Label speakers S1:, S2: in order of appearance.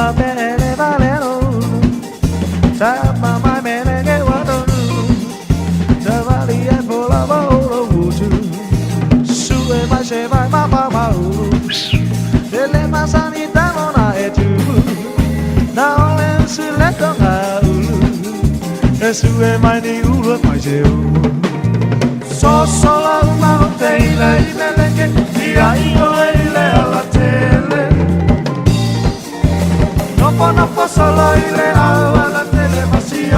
S1: ma bene valero sa ma bene che vado sa vali e vola volo vutu su e mai se vai ma pa ma delle masanita non hai tu now and su let go e su e mai ni u mai se so solo una tela e le che io e le alla tele no po solo ile alla tele ma si